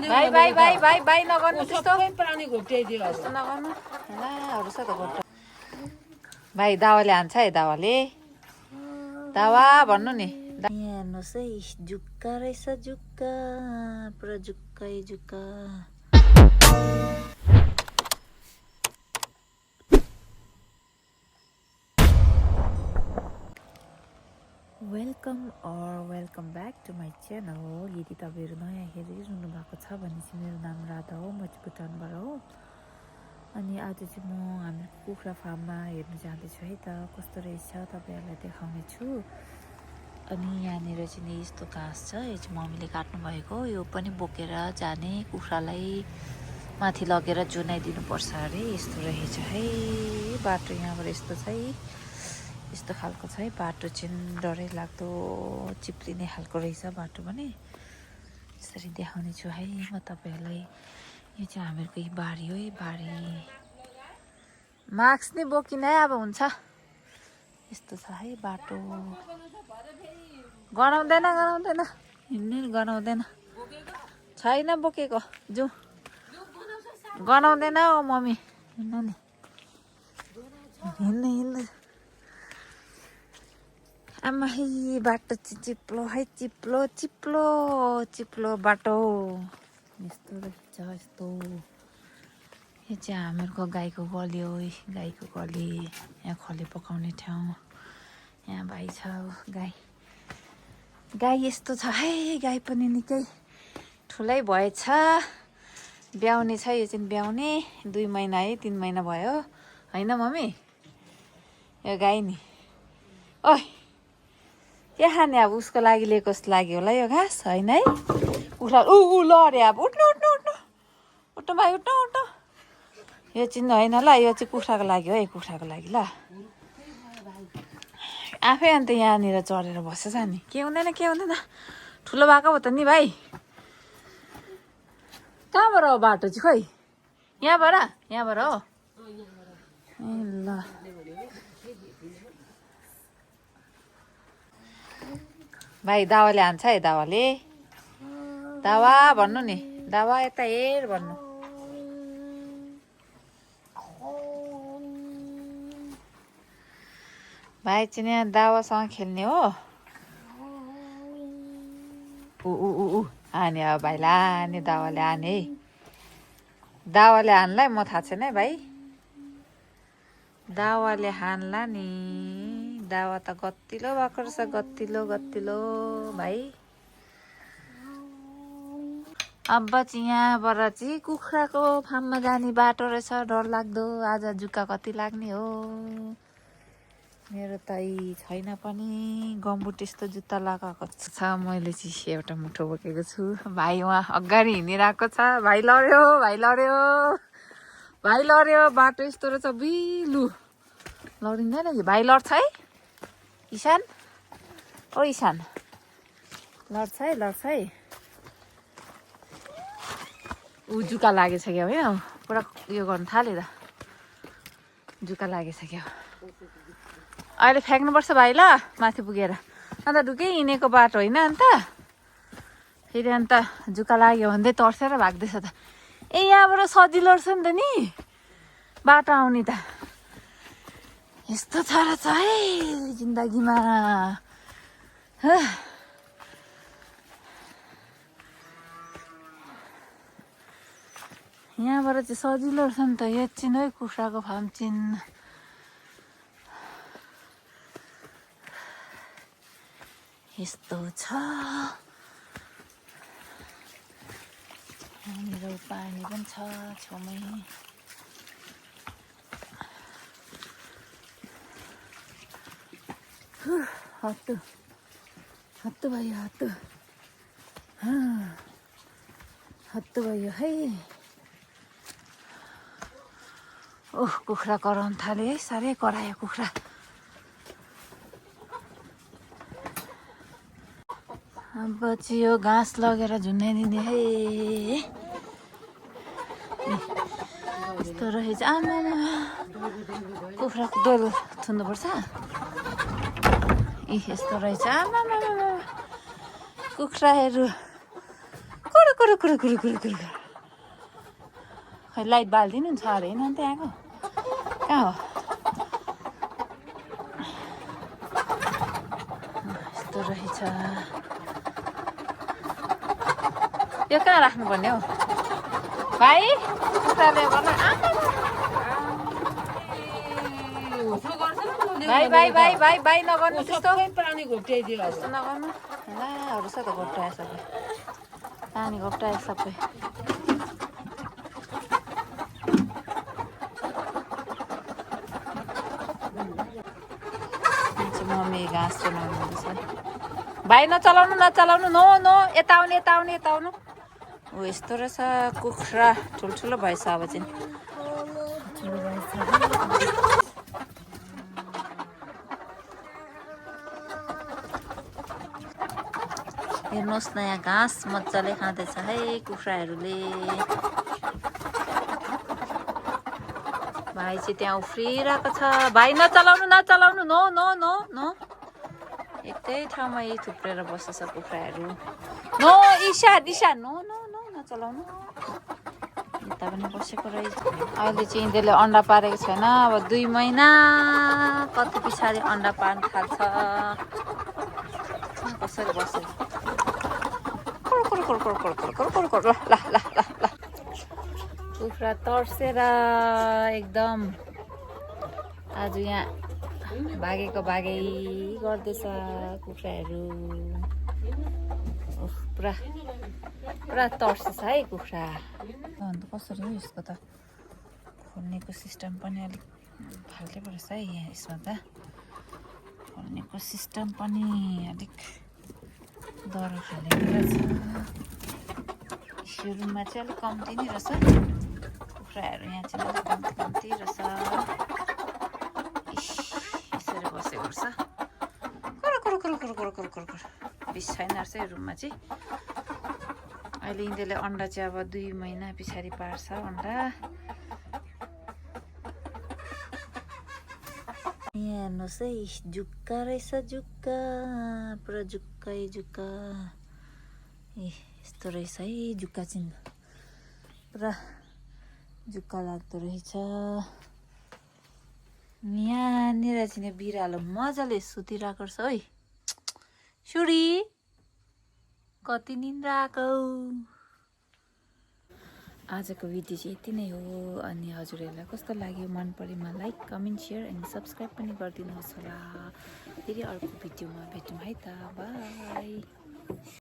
भाइ भाइ भाइ भाइ भाइ नगर्नु त्यस्तो सबै प्राणी घोप्ट्याइदियो अब त्यस्तो नगर्नु लाहरू छ त घोप्टा भाइ दावाले हान्छ है दावाले दावा भन्नु नि यहाँ हेर्नुहोस् है जुक्का रहेछ जुक्का पुरा जुक्कै जुक्का welcome back to my channel यदि तपाईँहरू नयाँ हेरिरहनु भएको छ भने चाहिँ मेरो नाम राधा हो म चाहिँ भुटानबाट हो अनि आज चाहिँ म हाम्रो कुखुरा फार्ममा हेर्नु जाँदैछु है त कस्तो रहेछ तपाईँहरूलाई देखाउने छु अनि यहाँनिर चाहिँ नि यस्तो घाँस छ यो चाहिँ मम्मीले काट्नु भएको यो पनि बोकेर जाने कुखुरालाई माथि लगेर जुनाइदिनुपर्छ अरे यस्तो रहेछ है बाटो यहाँबाट यस्तो छ है यस्तो खालको छ है बाटो चाहिँ डरै लाग्दो चिप्लिने खालको रहेछ बाटो पनि यसरी देखाउने छु है म तपाईँहरूलाई यो चाहिँ हामीहरूको यही बारी हो है बारी मास्क नै बोकिन है अब हुन्छ यस्तो छ है बाटो गनाउँदैन हिँड्नु नि गनाउँदैन छैन बोकेको जाउँ गनाउँदैन हो मम्मी हिँड्नु नि हिँड्नु आमा है बाटो चाहिँ चिप्लो है चिप्लो बाटो यस्तो रहेछ यस्तो यो चाहिँ हामीहरूको गाईको गली हो गाईको गली यहाँ खली पकाउने ठाउँ यहाँ भाइ छ गाई यस्तो छ है गाई पनि निकै ठुलै भएछ ब्याउने छ यो चाहिँ ब्याउने 2 महिना है 3 महिना भयो होइन मम्मी यो गाई नि ओइ के खाने अब उसको लागि लिएको जस्तो लाग्यो होला यो घाँस होइन है कुखुरा ऊ लड्यो अब उठ्नु भाइ उठ्नु यो चाहिँ होइन ल यो चाहिँ कुखुराको लागि हो है कुखुराको लागि ल आफै अन्त यहाँनिर चढेर बस्छ नि के हुँदैन ठुलो भएको हो त नि भाइ कहाँबाट हो बाटो चाहिँ खोइ यहाँबाट हो ए ल भाइ दावाले हान्छ है दावा भन्नु नि दावा यता हेर भन्नु भाइ चाहिँ यहाँ दावासँग खेल्ने हो ऊ हाने अब भाइलाई हाने दावाले हाने है दावाले हान्लाई म थाहा छैन है भाइ दावाले हान्ला नि दावा त गतिलो भएको रहेछ गतिलो भाइ अब चाहिँ यहाँबाट चाहिँ कुखुराको फार्ममा जाने बाटो रहेछ डर लाग्दो आज जुका कति लाग्ने हो मेरो त छैन पनि गम्बुट यस्तो जुत्ता लगाएको छ मैले चाहिँ एउटा मुठो बोकेको छु भाइ उहाँ अगाडि हिँडिरहेको छ भाइ लड्यो बाटो यस्तो रहेछ बिलु लडिँदैन कि भाइ लड्छ है ईशान ओ ईशान लड्छ है ऊ जुका लागिसक्यो है पुरा यो गर्नु थाल्यो त जुका लागिसक्यो अहिले फ्याँक्नुपर्छ भाइ ल माथि पुगेर अन्त ढुकै हिँडेको बाटो होइन अन्त फेरि अन्त जुका लाग्यो भन्दै तर्सेर भाग्दैछ त ए यहाँबाट सजिलो रहेछ नि त नि बाटो आउने त यस्तो छ है जिन्दगीमा यहाँबाट चाहिँ सजिलो रहेछ नि त यो चाहिँ है कुखुराको फार्म चाहिँ यस्तो छ यहाँनिर पानी पनि छ छेउमै हत्तु भयो हत्तु भयो है ओह कुखुरा कराउनु थाल्यो है साह्रै करायो कुखुरा अब चाहिँ यो घाँस लगेर झुन्याइदिने है यस्तो रहेछ आमा कुखुराको डोलो थुन्नुपर्छ यस्तो रहेछ आमा कुखुराहरू कुरु कुरु कुरु कुरु कुरु खै लाइट बालिदिनु छ अरे होइन अन्त आएको कहाँ हो यस्तो रहेछ यो कहाँ राख्नुपर्ने हौ भाइ कुखुराले गर्नु भाइ भाइ भाइ भाइ भाइ नगर्नु त्यस्तो प्राणी घोप्ट्याइदियो त्यस्तो नगर्नु लाहरू छ त घोप्टायो सबै पानी घोप्टायो सबै मम्मी घाँस चलाउनु हुँदैछ भाइ नचलाउनु नचलाउनु नो नो यता आउनु यता आउनु यता आउनु ऊ यस्तो रहेछ कुखुरा ठुल्ठुलो भएछ अब चाहिँ हेर्नुहोस् न यहाँ घाँस मजाले खाँदैछ है कुखुराहरूले भाइ चाहिँ त्यहाँ उफ्रिरहेको छ भाइ नचलाउनु नचलाउनु नो नो नो नो एकै ठाउँमा यही थुप्रेर बसेछ कुखुराहरू नो ईशा दिशा नो नो नो नचलाउनु यता पनि बसेको रहेछ अहिले चाहिँ यिनीहरूले अन्डा पारेको छैन अब 2 महिना कति पछाडि अन्डा पार्न थाल्छ कसरी बस्यो ल ल ल ल कुखुरा तर्सेर एकदम आज यहाँ भागेको भागै गर्दैछ कुखुराहरू पुरा पुरा तर्सेछ है कुखुरा अन्त कसरी हो यसको त खोल्नेको सिस्टम पनि अलिक फाल्टै पो रहेछ है यहाँ यसमा त खोल्नेको सिस्टम पनि अलिक डह्रो खाले रहेछ यो रुममा चाहिँ अलिक कम्ती नै रहेछ कुखुराहरू यहाँ चाहिँ अलिक कम्ती कम्ती रहेछ यसरी बसेको रहेछ बिस छैन रहेछ यो रुममा चाहिँ अहिले यिनीहरूले अन्डा चाहिँ अब 2 महिना पछाडि पार्छ अन्डा यहाँ हेर्नुहोस् है जुक्का रहेछ जुक्का पुरा जुक्कै जुक्का ए यस्तो रहेछ है जुक्का चाहिँ पुरा जुक्का लाग्दो रहेछ यहाँनिर चाहिँ बिरालो मजाले सुतिरहेको रहेछ है सुरी कति निन्द्रा आएको आजको भिडियो चाहिँ यति नै हो अनि हजुरहरूलाई कस्तो लाग्यो मन परेमा लाइक कमेन्ट सेयर अनि सब्सक्राइब पनि गरिदिनुहोस् होला फेरि अर्को भिडियोमा भेटौँ है त बाई